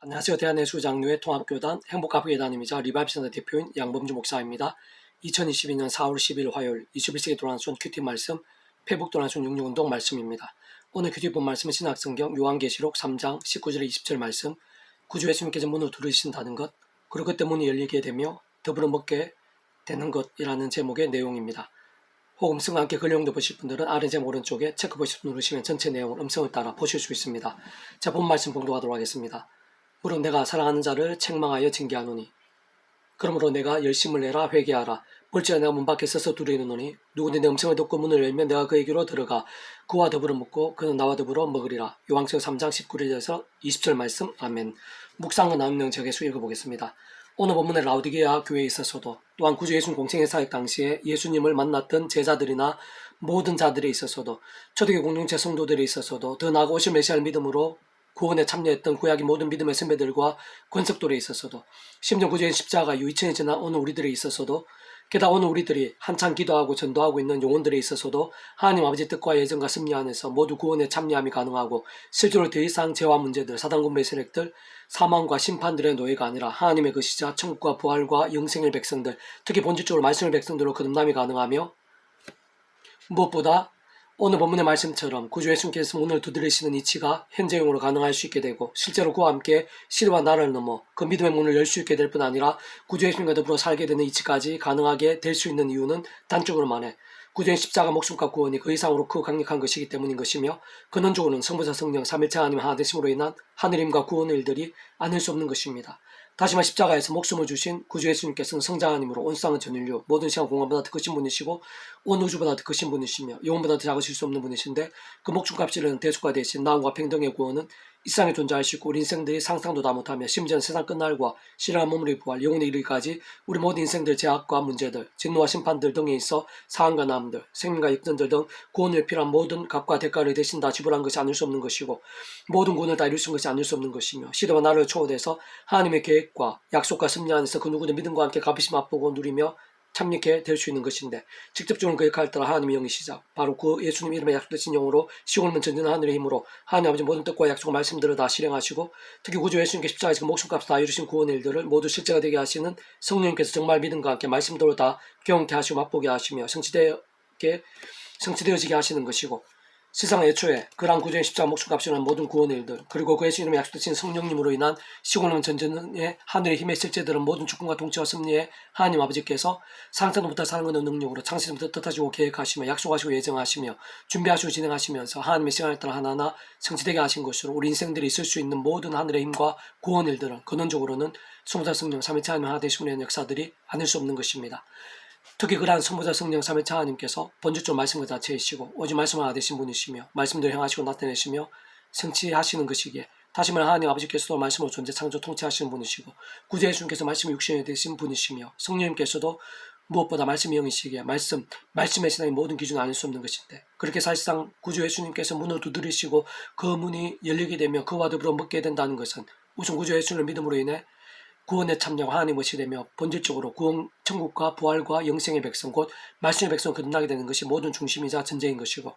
안녕하세요. 대한예수장로회 통합교단 행복가부예단임이자 리바이브센터 대표인 양범주 목사입니다. 2022년 4월 10일 화요일 21세기 도란순 큐티 말씀 페북 도란순 66운동 말씀입니다. 오늘 큐티 본 말씀은 신약성경 요한계시록 3장 19절 20절 말씀 구주 예수님께서 문을 두드리신다는 것 그리고 그때 문이 열리게 되며 더불어 먹게 되는 것이라는 제목의 내용입니다. 혹 음성과 함께 글 내용도 보실 분들은 아래 제목 오른쪽에 체크 버튼 누르시면 전체 내용을 음성을 따라 보실 수 있습니다. 자, 본 말씀 봉독하도록 하겠습니다. 물론 내가 사랑하는 자를 책망하여 징계하노니 그러므로 내가 열심을 내라 회개하라. 볼지라 내가 문 밖에 서서 두드리노니 누구든지 내 음성을 듣고 문을 열면 내가 그에게로 들어가 그와 더불어 먹고 그는 나와 더불어 먹으리라. 요한계시록 3장 19절에서 20절 말씀. 아멘. 묵상과 나눔 제게수 읽어보겠습니다. 오늘 본문의 라우디게아 교회에 있어서도 또한 구주 예수님 공생의 사역 당시에 예수님을 만났던 제자들이나 모든 자들에 있어서도 초대교회 공동체 성도들에 있어서도 더 나아가 오실 메시아를 믿음으로 구원에 참여했던 구약의 모든 믿음의 선배들과 권석들에 있어서도 심지어 구주의 십자가 이후 2000이 지난 오늘 우리들에 있어서도 게다가 오늘 우리들이 한창 기도하고 전도하고 있는 영혼들에 있어서도 하나님 아버지 뜻과 예정과 섭리 안에서 모두 구원에 참여함이 가능하고 실제로 더 이상 죄와 문제들, 사단군배의 세력들, 사망과 심판들의 노예가 아니라 하나님의 것이자 천국과 부활과 영생의 백성들, 특히 본질적으로 말씀의 백성들로 거듭남이 가능하며 무엇보다 오늘 본문의 말씀처럼 구주 예수님께서 문을 두드리시는 이치가 현재용으로 가능할 수 있게 되고 실제로 그와 함께 시대와 나라를 넘어 그 믿음의 문을 열 수 있게 될 뿐 아니라 구주 예수님과 더불어 살게 되는 이치까지 가능하게 될 수 있는 이유는 단적으로 말해 구주의 십자가 목숨과 구원이 그 이상으로 크고 강력한 것이기 때문인 것이며 근원적으로는 성부자 성령 삼일체 하나님 하나 되심으로 인한 하늘임과 구원의 일들이 아닐 수 없는 것입니다. 다시 말해 십자가에서 목숨을 주신 구주 예수님께서는 성자 하나님으로 온 세상은 전인류 모든 시간 공간보다 더 크신 분이시고 온 우주보다 더 크신 분이시며 영혼보다 더 작으실 수 없는 분이신데 그 목숨값이라는 대속가 대신 나음과 평등의 구원은 이 세상에 존재하시고 우리 인생들이 상상도 다 못하며 심지어는 세상 끝날과 신령한 몸으로의 부활 영혼에 이르기까지 우리 모든 인생들 제약과 문제들 진노와 심판들 등에 있어 사함과 나음들 생명과 역전들 등 구원을 필요한 모든 값과 대가를 대신 다 지불한 것이 아닐 수 없는 것이고 모든 구원을 다 이룰 수 있는 것이 아닐 수 없는 것이며 시대와 나라를 초월해서 하나님의 계획과 약속과 섭리 안에서 그 누구든 믿음과 함께 값이심 맛보고 누리며 참여케 될 수 있는 것인데 직접적으로 그 역할을 따라 하나님의 영이시자 바로 그 예수님 이름에 약속되신 영으로 시골문 전진한 하늘의 힘으로 하나님 아버지 모든 뜻과 약속과 말씀들을 다 실행하시고 특히 구주 예수님께 십자가에서 그 목숨값을 다 이루신 구원의 일들을 모두 실제가 되게 하시는 성령님께서 정말 믿음과 함께 말씀대로 다 경험케 하시고 맛보게 하시며 성취되어지게 하시는 것이고 세상 애초에 그러한 구주의 십자가 목숨값이라는 모든 구원의 일들 그리고 그 예수 이름에 약속되신 성령님으로 인한 시골문 전전의 하늘의 힘의 실제들은 모든 주권과 통치와 섭리에 하나님 아버지께서 상상도 못할 사랑하는 능력으로 창세전부터 뜻하시고 계획하시며 약속하시고 예정하시며 준비하시고 진행하시면서 하나님의 시간에 따라 하나하나 성취되게 하신 것으로 우리 인생들이 있을 수 있는 모든 하늘의 힘과 구원의 일들은 근원적으로는 성자 성령 삼위체 하나님 하나 되심으로 인한 역사들이 아닐 수 없는 것입니다. 특히 그러한 성부자 성령 삼위체 하나님께서 본질적으로 말씀과 자체이시고 오직 말씀 하나 되신 분이시며 말씀대로 행하시고 나타내시며 성취하시는 것이기에 다시 말해 하나님 아버지께서도 말씀으로 존재 창조 통치하시는 분이시고 구주 예수님께서 말씀이 육신이 되신 분이시며 성령님께서도 무엇보다 말씀이 영이시기에 말씀의 신앙의 모든 기준은 아닐 수 없는 것인데 그렇게 사실상 구주 예수님께서 문을 두드리시고 그 문이 열리게 되며 그와 더불어 먹게 된다는 것은 우선 구주 예수님을 믿음으로 인해 구원에 참여하고 하나님 것이 되며 본질적으로 구원, 천국과 부활과 영생의 백성 곧 말씀의 백성을 거듭나게 되는 것이 모든 중심이자 전제인 것이고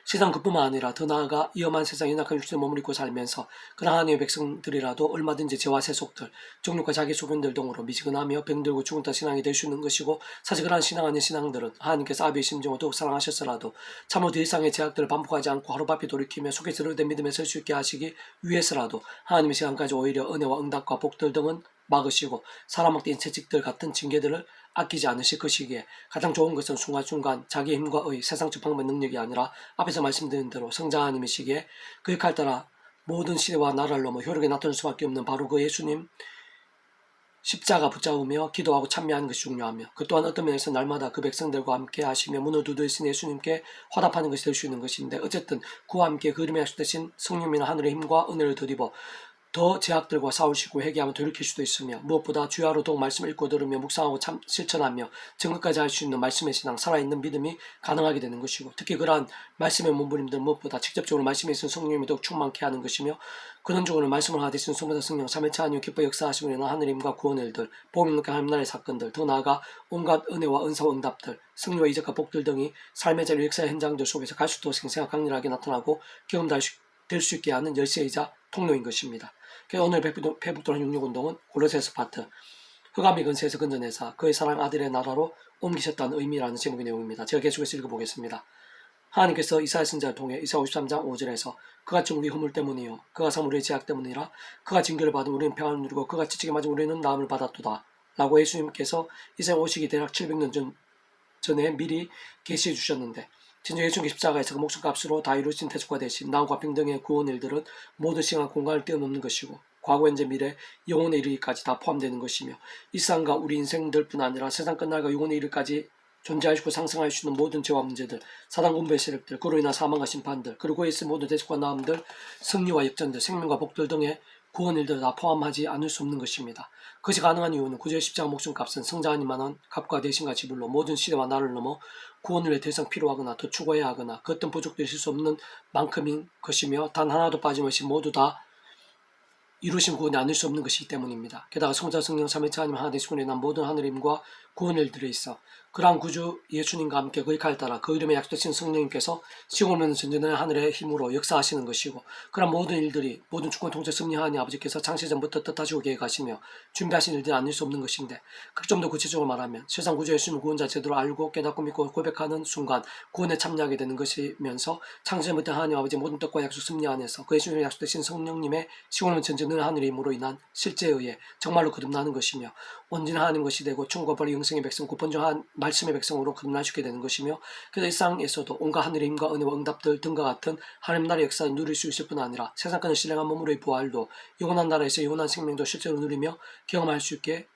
세상 그뿐만 아니라 더 나아가 위험한 세상 연약한 육신의 몸을 입고 살면서 그러나 하나님의 백성들이라도 얼마든지 죄와 세속들, 정욕과 자기 소견들 등으로 미지근하며 병들고 죽은 다 신앙이 될 수 있는 것이고 사실 그러한 신앙 아닌 신앙들은 하나님께서 아비의 심정을 더욱 사랑하셨으라도 참으로 더 이상의 제약들을 반복하지 않고 하루바삐 돌이키며 속에 들어된 믿음에 설 수 있게 하시기 위해서라도 하나님의 시간까지 오히려 은혜와 응답과 복들 등은 막으시고 사람 막대인 채찍들 같은 징계들을 아끼지 않으실 것이기에 가장 좋은 것은 순간순간 자기의 힘과 의 세상적 방법의 능력이 아니라 앞에서 말씀드린 대로 성자 하나님이시기에 그 역할 따라 모든 시대와 나라를 넘어 효력에 나타날 수밖에 없는 바로 그 예수님 십자가 붙잡으며 기도하고 참여하는 것이 중요하며 그 또한 어떤 면에서 날마다 그 백성들과 함께 하시며 문을 두드리신 예수님께 화답하는 것이 될 수 있는 것인데 어쨌든 그와 함께 그 이름에 약속되신 성령이나 하늘의 힘과 은혜를 덧입어 더 제약들과 싸우시고 회개하며 돌이킬 수도 있으며 무엇보다 주야로 더욱 말씀을 읽고 들으며 묵상하고 실천하며 증거까지 할 수 있는 말씀의 신앙 살아있는 믿음이 가능하게 되는 것이고 특히 그러한 말씀의 몸부림들은 무엇보다 직접적으로 말씀에 있는 성령님이 더욱 충만케 하는 것이며 근원적으로 말씀을 하나 되신 성부자 성령 삼위체 하나님 기뻐 역사하시며 인한 하늘임과 구원의 일들 복음 있는 하나님나라의 사건들 더 나아가 온갖 은혜와 은사와 응답들 승리와 이적과 복들 등이 삶의 자리 역사의 현장들 속에서 갈수록 더 생생하고 강렬하게 나타나고 경험될 수 있게 하는 열쇠이자 통로인 것입니다. 그래서 오늘 회복도란 66운동은 골로새서 파트 흑암이 근세에서 건져내사 그의 사랑 아들의 나라로 옮기셨다는 의미라는 제목의 내용입니다. 제가 계속해서 읽어보겠습니다. 하나님께서 이사야 선지자를 통해 이사야 53장 5절에서 그같이 우리 허물 때문이요 그가 우리의 제약 때문이라 그가 징계를 받은 우리는 평안을 누리고 그가 지치게 맞은 우리는 나음을 받았도다 라고 예수님께서 이사야 오시기 대략 700년 전에 미리 계시해 주셨는데 진정 예수님의 십자가에서 그 목숨값으로 다 이루어진 대속과 대신 나와 평등의 구원 일들은 모든 시간 공간을 뛰어넘는 것이고 과거 현재 미래 영혼에 이르기까지 다 포함되는 것이며 이 세상과 우리 인생들뿐 아니라 세상 끝날과 영혼에 이르기까지 존재하시고 상승할 수 있는 모든 죄와 문제들, 사단 군부의 세력들, 그로 인한 사망과 심판들, 그리고 있을 모든 대속과 나음들, 승리와 역전들, 생명과 복들 등의 구원 일들을 다 포함하지 않을 수 없는 것입니다. 그것이 가능한 이유는 구주의 십자가 목숨값은 성장하니만한 값과 대신과 지불로 모든 시대와 나를 넘어 구원을 위해 더 이상 필요하거나 더 추구해야 하거나 그 어떤 부족도 있을 수 없는 만큼인 것이며 단 하나도 빠짐없이 모두 다 이루신 구원이 아닐 수 없는 것이기 때문입니다. 게다가 성자 성령 삼위일체 하나님 하나 되시고 난 모든 하늘임과 구원 일들에 있어 그러한 구주 예수님과 함께 그의 칼 따라 그 이름에 약속되신 성령님께서 시공을 전전하는 하늘의 힘으로 역사하시는 것이고 그러한 모든 일들이 모든 주권 통제 승리하니 아버지께서 창세전부터 뜻하시고 계획하시며 준비하신 일들이 아닐 수 없는 것인데 좀 더 구체적으로 말하면 세상 구주 예수님을 구원자 제대로 알고 깨닫고 믿고 고백하는 순간 구원에 참여하게 되는 것이면서 창세전부터 하나님 아버지 모든 뜻과 약속 승리 안에서 그 예수님의 약속되신 성령님의 시공을 전전하는 하늘의 힘으로 인한 실제에 의해 정말로 거듭나는 것이며 온전한 하나님 것이 되고 충과 벌이 영생의 백성 구본정한 말씀의 백성으로 거듭나시게 되는 것이며 그래서 이 세상에서도 온갖 하늘의 힘과 은혜와 응답들 등과 같은 하나님 나라의 역사를 누릴 수 있을 뿐 아니라 세상권을 신령한 몸으로의 부활도 영원한 나라에서 영원한 생명도 실제로 누리며 경험할 수 있게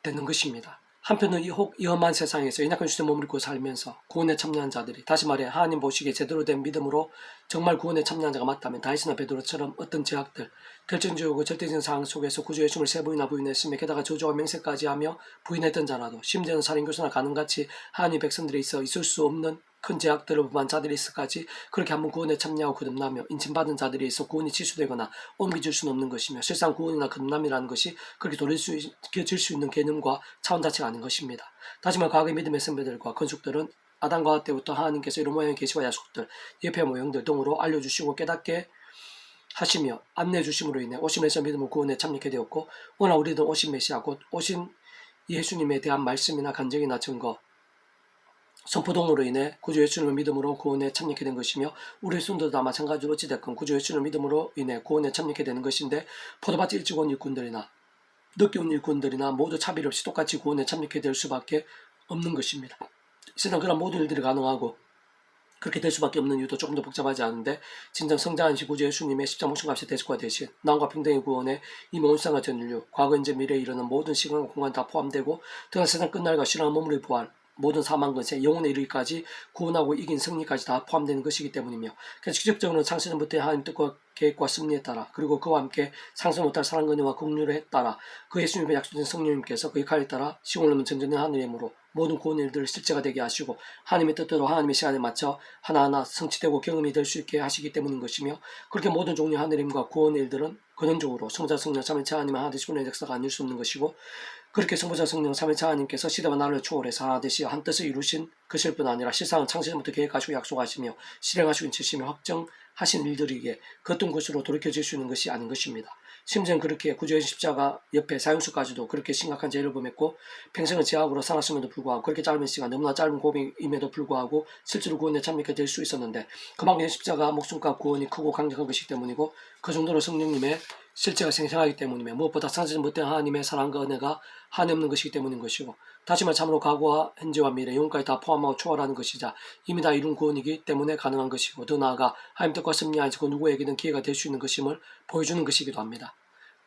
되는 것입니다. 한편은 이 험한 세상에서 연약한 주제 몸을 입고 살면서 구원에 참여한 자들이 다시 말해 하나님 보시기에 제대로 된 믿음으로 정말 구원에 참여한 자가 맞다면 다윗이나 베드로처럼 어떤 제약들 결정적이고 절대적인 상황 속에서 구주 예수님을 세 번이나 부인했으며 게다가 저주와 맹세까지 하며 부인했던 자라도 심지어는 살인교사나 가늠같이 하나님 백성들이 있어 있을 수 없는 큰 제약들을 범한 자들이 있을까지 그렇게 한번 구원에 참여하고 거듭나며 인침받은 자들이 있어 구원이 취소되거나 옮겨질 수는 없는 것이며 실상 구원이나 거듭남이라는 것이 그렇게 돌려질 수 있는 개념과 차원 자체가 아닌 것입니다. 다시 말해 과거의 믿음의 선배들과 건축들은 아담과 때부터 하나님께서 이런 모양의 계시와 약속들, 예표와 모형들 등으로 알려주시고 깨닫게 하시며 안내해 주심으로 인해 오신 메시아 믿음을 구원에 참여하게 되었고 오늘 우리들은 오신 메시아 곧 오신 예수님에 대한 말씀이나 간증이나 증거 선포동으로 인해 구주 예수님을 믿음으로 구원에 참여하게 된 것이며 우리 순도도 다 마찬가지로 어찌됐건 구주 예수님을 믿음으로 인해 구원에 참여하게 되는 것인데 포도밭 일찍 온 일꾼들이나 늦게 온 일꾼들이나 모두 차별 없이 똑같이 구원에 참여하게 될 수밖에 없는 것입니다. 세상 그런 모든 일들이 가능하고 그렇게 될 수밖에 없는 이유도 조금 더 복잡하지 않은데 진정 성장하신 구주 예수님의 십자가 목숨값의 대속과 대신 나음과 평등의 구원에 이미 온 세상과 전 인류 과거 현재 미래에 이르는 모든 시간과 공간 다 포함되고 또한 세상 끝날과 신앙한 몸으로의 부활 모든 사망 근세 영혼에 이르기까지 구원하고 이긴 승리까지 다 포함되는 것이기 때문이며 그래서 직접적으로는 창세전부터의 하나님 뜻과 계획과 승리에 따라 그리고 그와 함께 상승 못할 사랑과 은혜와 긍휼에 따라 그 예수님의 약속된 성령님께서 그의 칼에 따라 시공을 넘은 전전의 하늘의 힘으로 모든 구원 일들을 실제가 되게 하시고 하나님의 뜻대로 하나님의 시간에 맞춰 하나하나 성취되고 경험이 될 수 있게 하시기 때문인 것이며 그렇게 모든 종류의 하늘의 힘과 구원 일들은 근원적으로 성자 성령 삼위일체 하나님 하나 되시고 의 역사가 아닐 수 없는 것이고 그렇게 성부자 성령 삼위일체 하나님께서 시대와 나라를 초월해서 하나 되시 한 뜻을 이루신 것일 뿐 아니라 실상은 창세전부터 계획하시고 약속하시며 실행하시고 인치시며 확정하신 일들이기에 그 어떤 것으로 돌이켜질 수 있는 것이 아닌 것입니다. 심지어는 그렇게 구주의 십자가 옆에 사형수까지도 그렇게 심각한 죄를 범했고 평생을 제약으로 살았음에도 불구하고 그렇게 짧은 시간 너무나 짧은 고백임에도 불구하고 실제로 구원에 참여하게 될 수 있었는데 그만큼 십자가 목숨값 구원이 크고 강력한 것이기 때문이고 그 정도로 성령님의 실제가 생생하기 때문이며 무엇보다 창세전 못된 하나님의 사랑과 은혜가 한이 없는 것이기 때문인 것이고 다시 말해 참으로 과거와 현재와 미래 영혼까지 다 포함하고 초월하는 것이자 이미 다 이룬 구원이기 때문에 가능한 것이고 더 나아가 하나님 뜻과 승리하지 그 누구에게든 기회가 될 수 있는 것임을 보여주는 것이기도 합니다.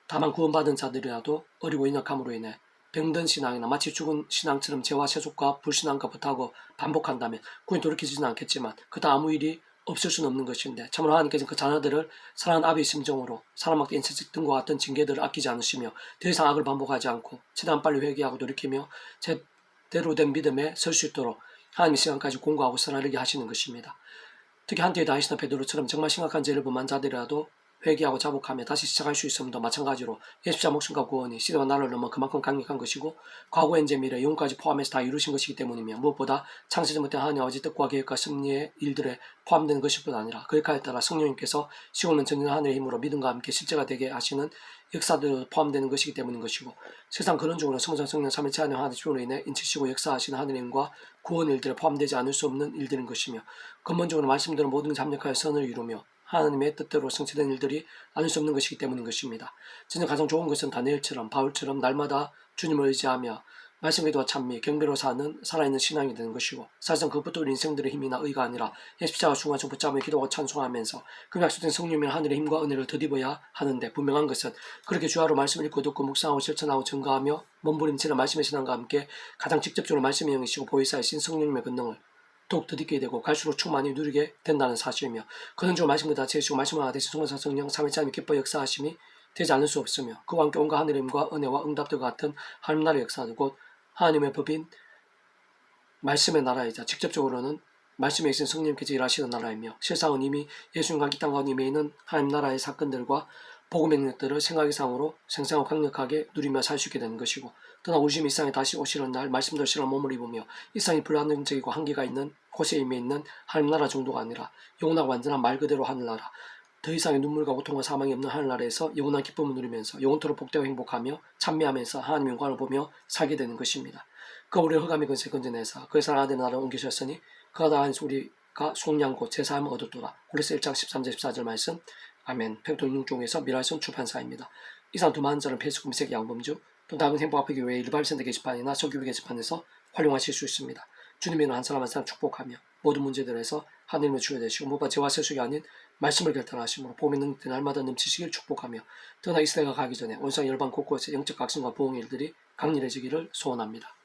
다만 구원받은 자들이라도 어리고 인약함으로 인해 병든 신앙이나 마치 죽은 신앙처럼 죄와 세속과 불신앙과 붙하고 반복한다면 구원이 돌이키지는 않겠지만 그다 아무 일이 없을 수는 없는 것인데 참으로 하나님께서는 그 자녀들을 사랑하는 아비의 심정으로 사람에게 인체적 등과 같은 징계들을 아끼지 않으시며 더 이상 악을 반복하지 않고 최대한 빨리 회개하고 돌이키며 제대로 된 믿음에 설 수 있도록 하나님의 시간까지 공부하고 살아내게 하시는 것입니다. 특히 한때의 다윗이나 베드로처럼 정말 심각한 죄를 범한 자들이라도 회개하고 자복하며 다시 시작할 수 있음도 마찬가지로 예수자 목숨과 구원이 시대와 나라를 넘어 그만큼 강력한 것이고 과거 현재 미래 영혼까지 포함해서 다 이루신 것이기 때문이며 무엇보다 창세전부터 하나님 아버지 뜻과 계획과 섭리의 일들에 포함되는 것일 뿐 아니라 그 역할에 따라 성령님께서 시공은 전능한 하늘의 힘으로 믿음과 함께 실제가 되게 하시는 역사도 포함되는 것이기 때문인 것이고 세상 그런 쪽으로 성전 성령 삼위일체 하나님 하나님의 주로 인해 인치시고 역사하시는 하늘의 힘과 구원 일들에 포함되지 않을 수 없는 일들인 것이며 근본적으로 말씀대로 모든 잠력하여 선을 이루며 하나님의 뜻대로 성취된 일들이 아닐 수 없는 것이기 때문인 것입니다. 진짜 가장 좋은 것은 다니엘처럼 바울처럼 날마다 주님을 의지하며 말씀 기도와 찬미, 경배로 사는 살아있는 신앙이 되는 것이고 사실상 그것부터 우리 인생들의 힘이나 의가 아니라 예수자가 중간청 붙잡으며 기도하고 찬송하면서 그 약속된 성령이나 하늘의 힘과 은혜를 덧입어야 하는데 분명한 것은 그렇게 주야로 말씀을 읽고 듣고 묵상하고 실천하고 증거하며 몸부림치는 말씀의 신앙과 함께 가장 직접적으로 말씀의 영이시고 보혜사이신 성령님의 권능을 더욱 덧입게 되고 갈수록 충만히 누리게 된다는 사실이며 그는 주 말씀을 다 채우시고 말씀을 하나 되신 성만사 성령 삼위일체 하나님 기뻐 역사하심이 되지 않을 수 없으며 그와 함께 온갖 하늘의 힘과 은혜와 응답들과 같은 하나님 나라의 역사도 곧 하나님의 법인 말씀의 나라이자 직접적으로는 말씀에 있는 성령께서 일하시는 나라이며 실상은 이미 예수님과 이 땅과 임해 있는 하나님 나라의 사건들과 복음의 능력들을 생각 이상으로 생생하고 강력하게 누리며 살 수 있게 되는 것이고 또한 우리 주님이 이 땅에 다시 오시는 날 말씀대로 실험 몸을 입으며 이 땅이 불안정적이고 한계가 있는 곳에 임해 있는 하나님 나라 정도가 아니라 영원하고 완전한 말 그대로 하늘나라 더 이상의 눈물과 고통과 사망이 없는 하늘나라에서 영원한 기쁨을 누리면서 영원토록 복되고 행복하며 찬미하면서 하나님의 영광을 보며 살게 되는 것입니다. 그 우리를 흑암의 근세에 건져내사 그의 사랑하는 나라를 옮기셨으니 그가 다한서 우리가 속량고 제사함을 얻었도다. 고린도서 1장 13절 14절 말씀. 아멘. 팩토6종에서 미랄선 출판사입니다. 이상 두 많은 자는 페이스북 미색 양범주 또 다른 행복아프기 외에 일발센터 게시판이나 서기부 게시판에서 활용하실 수 있습니다. 주님의 한 사람 한 사람 축복하며 모든 문제들에서 하나님의 주여 되시고 무엇보다 죄와 세속이 아닌 말씀을 결단하심으로 봄의 능력들 날마다 넘치시길 축복하며 떠나 이 시대가 가기 전에 온상 열방 곳곳에 영적 각성과 부흥의 일들이 강렬해지기를 소원합니다.